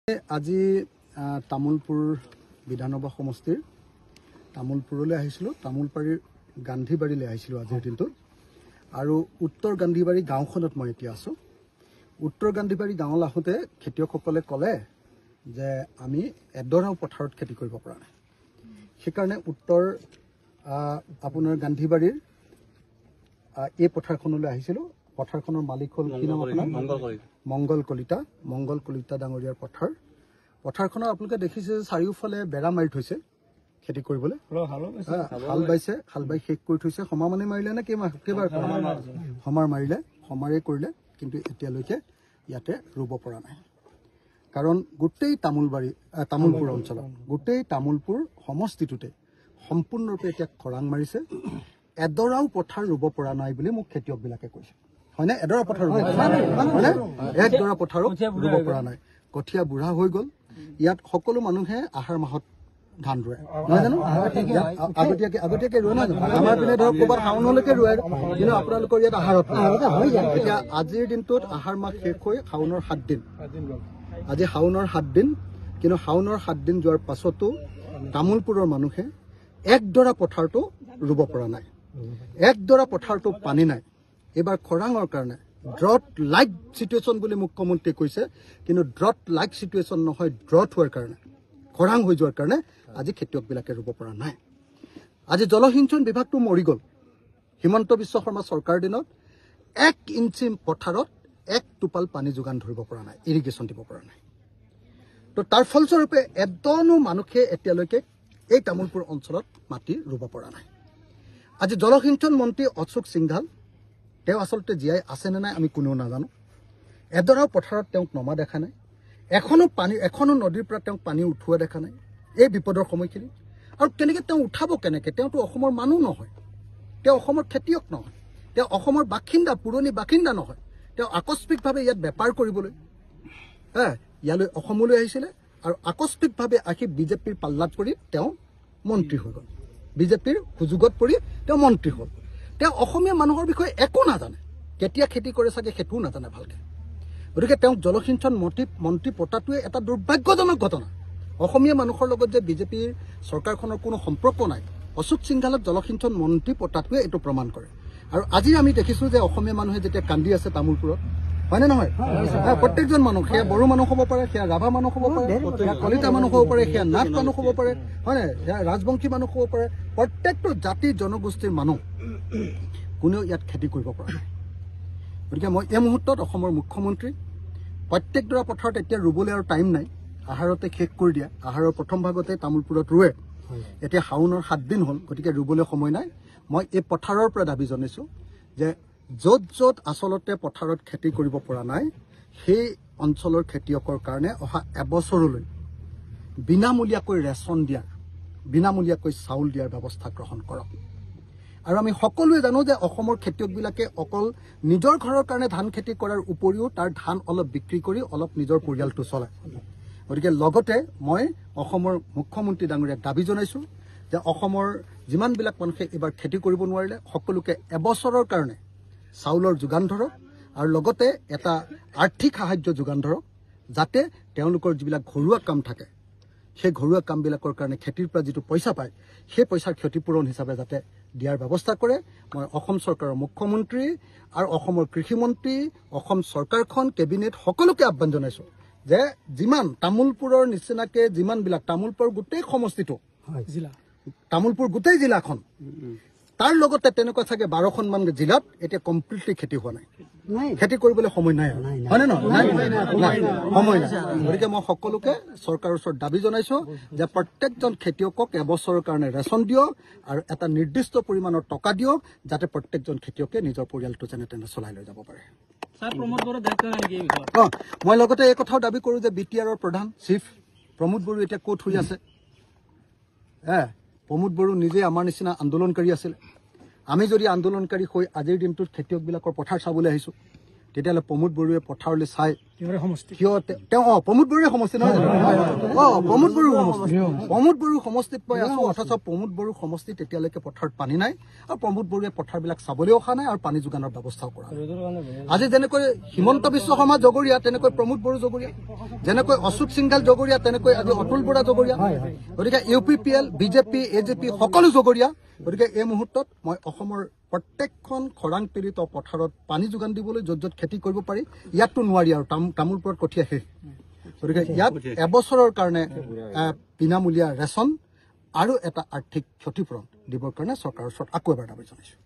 আজি তামুলপুৰ বিধানসভা সমষ্টিৰ তামুলপুৰলৈ আহিছিলোঁ। তামুলবাৰীৰ গান্ধীবাৰীলৈ আহিছিলোঁ আজিৰ দিনটোত। আৰু উত্তৰ গান্ধীবাৰী গাঁওখনত মই এতিয়া আছোঁ। উত্তৰ গান্ধীবাৰী গাঁৱলৈ আহোঁতে খেতিয়কসকলে ক'লে যে আমি এডৰাও পথাৰত খেতি কৰিব পৰা নাই। সেইকাৰণে উত্তৰ আপোনাৰ গান্ধীবাৰীৰ এই পথাৰখনলৈ আহিছিলোঁ। পথাৰখনৰ মালিক হ'ল কি নাম আপোনাৰ? মংগল কলিতা। মংগল কলিতা ডাঙৰীয়াৰ পথাৰখনৰ আপোনালোকে দেখিছে যে চাৰিওফালে বেৰা মাৰি থৈছে খেতি কৰিবলৈ। হাল বাই শেষ কৰি থৈছে। সমা মানে মাৰিলে নে কেইবাৰ সমাৰ মাৰিলে, সমাৰে কৰিলে, কিন্তু এতিয়ালৈকে ইয়াতে ৰুব পৰা নাই। কাৰণ গোটেই তামুলপুৰ অঞ্চলত, গোটেই তামুলপুৰ সমষ্টিটোতে সম্পূৰ্ণৰূপে এতিয়া খৰাং মাৰিছে। এডৰাও পথাৰ ৰুব পৰা নাই বুলি মোক খেতিয়কবিলাকে কৈছে। হয়নে? এডৰা পথাৰ ৰুব পৰা নাই, হয়নে? একডৰা পথাৰো ৰুব পৰা নাই। কঠীয়া বুঢ়া হৈ গ'ল। ইয়াত সকলো মানুহে আহাৰ মাহত ধান ৰোৱে, নহয় জানো? আগতীয়াকে ৰোৱে নহয় জানো? আমাৰ পিনে ধৰক ক'ৰবাত শাওনলৈকে ৰোৱে, কিন্তু আপোনালোকৰ ইয়াত আহাৰত এতিয়া আজিৰ দিনটোত আহাৰ মাহ শেষ হৈ শাওনৰ 7 দিন। আজি শাওনৰ 7 দিন, কিন্তু শাওনৰ 7 দিন যোৱাৰ পাছতো তামুলপুৰৰ মানুহে একডৰা পথাৰটো ৰুব পৰা নাই। একডৰা পথাৰটো পানী নাই। এইবাৰ খৰাঙৰ কাৰণে ড্ৰট লাইক চিটুৱেশ্যন বুলি মুখ্যমন্ত্ৰীয়ে কৈছে, কিন্তু ড্ৰট লাইক চিটুৱেশ্যন নহয়, ড্ৰট হোৱাৰ কাৰণে, খৰাং হৈ যোৱাৰ কাৰণে আজি খেতিয়কবিলাকে ৰুব পৰা নাই। আজি জলসিঞ্চন বিভাগটো মৰি গ'ল। হিমন্ত বিশ্ব শৰ্মা চৰকাৰৰ দিনত 1 ইঞ্চি পথাৰত 1 টোপাল পানী যোগান ধৰিব পৰা নাই, ইৰিগেশ্যন দিব পৰা নাই। তো তাৰ ফলস্বৰূপে এজনো মানুহে এতিয়ালৈকে এই তামুলপুৰ অঞ্চলত মাটি ৰুব পৰা নাই। আজি জলসিঞ্চন মন্ত্ৰী অশোক সিংঘাল, তেওঁ আচলতে জীয়াই আছেনে নাই আমি কোনেও নাজানো। এডৰাও পথাৰত তেওঁক নমা দেখা নাই। এখনো নদীৰ পৰা তেওঁক পানী উঠোৱা দেখা নাই এই বিপদৰ সময়খিনি। আৰু কেনেকৈ তেওঁ উঠাব কেনেকৈ? তেওঁতো অসমৰ মানুহ নহয়, তেওঁ অসমৰ খেতিয়ক নহয়, তেওঁ অসমৰ বাসিন্দা, পুৰণি বাসিন্দা নহয়। তেওঁ আকস্মিকভাৱে ইয়াত বেপাৰ কৰিবলৈ ইয়ালৈ অসমলৈ আহিছিলে, আৰু আকস্মিকভাৱে আহি বিজেপিৰ পাল্লাত পৰি তেওঁ মন্ত্ৰী হৈ গ'ল। বিজেপিৰ সুযোগত পৰি তেওঁ মন্ত্ৰী হ'ল। তেওঁ অসমীয়া মানুহৰ বিষয়ে একো নাজানে, কেতিয়া খেতি কৰে চাগে সেইটোও নাজানে ভালকৈ। গতিকে তেওঁক জলসিঞ্চন মন্ত্ৰী পতাটোৱে এটা দুৰ্ভাগ্যজনক ঘটনা। অসমীয়া মানুহৰ লগত যে বিজেপিৰ চৰকাৰখনৰ কোনো সম্পৰ্ক নাই, অশোক সিংঘালক জলসিঞ্চন মন্ত্ৰী পতাটোৱে এইটো প্ৰমাণ কৰে। আৰু আজি আমি দেখিছোঁ যে অসমীয়া মানুহে যেতিয়া কান্দি আছে তামুলপুৰত, হয়নে নহয়? প্ৰত্যেকজন মানুহ, সেয়া বড়ো মানুহ হ'ব পাৰে, সেয়া ৰাভা মানুহ হ'ব পাৰে, সেয়া কলিতা মানুহ হ'ব পাৰে, সেয়া নাথ মানুহ হ'ব পাৰে, হয়নে? সেয়া ৰাজবংশী মানুহ হ'ব পাৰে। প্ৰত্যেকটো জাতি জনগোষ্ঠীৰ মানুহ কোনেও ইয়াত খেতি কৰিব পৰা নাই। গতিকে মই এই মুহূৰ্তত অসমৰ মুখ্যমন্ত্ৰী, প্ৰত্যেকডৰা পথাৰত এতিয়া ৰুবলৈ আৰু টাইম নাই, আহাৰতে শেষ কৰি দিয়া। আহাৰৰ প্ৰথম ভাগতে তামুলপুৰত ৰুৱে, এতিয়া শাওনৰ 7 দিন হ'ল, গতিকে ৰুবলৈ সময় নাই। মই এই পথাৰৰ পৰা দাবী জনাইছোঁ যে য'ত আচলতে পথাৰত খেতি কৰিব পৰা নাই, সেই অঞ্চলৰ খেতিয়কৰ কাৰণে অহা এবছৰলৈ বিনামূলীয়াকৈ ৰেচন দিয়াৰ, বিনামূলীয়াকৈ চাউল দিয়াৰ ব্যৱস্থা গ্ৰহণ কৰক। আৰু আমি সকলোৱে জানো যে অসমৰ খেতিয়কবিলাকে অকল নিজৰ ঘৰৰ কাৰণে ধান খেতি কৰাৰ উপৰিও তাৰ ধান অলপ বিক্ৰী কৰি অলপ নিজৰ পৰিয়ালটো চলায়। গতিকে লগতে মই অসমৰ মুখ্যমন্ত্ৰী ডাঙৰীয়াক দাবী জনাইছোঁ যে অসমৰ যিমানবিলাক মানুহে এইবাৰ খেতি কৰিব নোৱাৰিলে, সকলোকে এবছৰৰ কাৰণে চাউলৰ যোগান ধৰক, আৰু লগতে এটা আৰ্থিক সাহায্য যোগান ধৰক, যাতে তেওঁলোকৰ যিবিলাক ঘৰুৱা কাম থাকে, সেই ঘৰুৱা কামবিলাকৰ কাৰণে খেতিৰ পৰা যিটো পইচা পায়, সেই পইচাৰ ক্ষতিপূৰণ হিচাপে যাতে দিয়াৰ ব্যৱস্থা কৰে। মই অসম চৰকাৰৰ মুখ্যমন্ত্ৰী আৰু অসমৰ কৃষিমন্ত্ৰী, অসম চৰকাৰখন, কেবিনেট সকলোকে আহ্বান জনাইছোঁ যে যিমান তামুলপুৰৰ নিচিনাকৈ যিমানবিলাক, তামুলপুৰ গোটেই সমষ্টিটো, তামুলপুৰ গোটেই জিলাখন, তাৰ লগতে তেনেকুৱা চাগে 12খনমান জিলাত এতিয়া কমপ্লিটলি খেতি হোৱা নাই, খেতি কৰিবলৈ সময় নাই, হয়নে নহয়? সময় নাই। গতিকে মই সকলোকে চৰকাৰৰ ওচৰত দাবী জনাইছোঁ যে প্ৰত্যেকজন খেতিয়কক এবছৰৰ কাৰণে ৰেচন দিয়ক, আৰু এটা নিৰ্দিষ্ট পৰিমাণৰ টকা দিয়ক, যাতে প্ৰত্যেকজন খেতিয়কে নিজৰ পৰিয়ালটো যেনে তেনে চলাই লৈ যাব পাৰে। মই লগতে এই কথাও দাবী কৰোঁ যে BTRৰ প্ৰধান চিফ প্ৰমোদ বড়ো এতিয়া ক'ত হৈ আছে? প্ৰমোদ বড়ো নিজে আমাৰ নিচিনা আন্দোলনকাৰী আছিল। আমি যদি আন্দোলনকাৰী হৈ আজিৰ দিনটোত খেতিয়কবিলাকৰ পথাৰ চাবলৈ আহিছোঁ, তেতিয়াহ'লে প্ৰমোদ বড়োৱে পথাৰলৈ চাই প্ৰমোদ বড়োৱে সমষ্টি নহয় প্ৰমোদ বড়ো সমষ্টি প্ৰমোদ বড়ো সমষ্টিত মই আছো অথচ প্ৰমোদ বড়ো সমষ্টি তেতিয়ালৈকে পথাৰত পানী নাই আৰু প্ৰমোদ বড়োৱে পথাৰবিলাক চাবলৈ অহা নাই আৰু পানী যোগানৰ ব্যৱস্থাও কৰা নাই আজি যেনেকৈ হিমন্ত বিশ্ব শৰ্মা জগৰীয়া তেনেকৈ প্ৰমোদ বড়ো জগৰীয়া যেনেকৈ অচ্যুত সিংঘাল জগৰীয়া তেনেকৈ আজি অতুল বৰা জগৰীয়া গতিকে UPPL BJP AJP সকলো জগৰীয়া গতিকে এই মুহূৰ্তত মই অসমৰ প্ৰত্যেকখন খৰাং পীড়িত পথাৰত পানী যোগান দিবলৈ য'ত য'ত খেতি কৰিব পাৰি ইয়াততো নোৱাৰি আৰু তামোলপুৰত কঠীয়া শেষ গতিকে ইয়াত এবছৰৰ কাৰণে বিনামূলীয়া ৰেচন আৰু এটা আৰ্থিক ক্ষতিপূৰণ দিবৰ কাৰণে চৰকাৰৰ ওচৰত আকৌ এবাৰ দাবী জনাইছো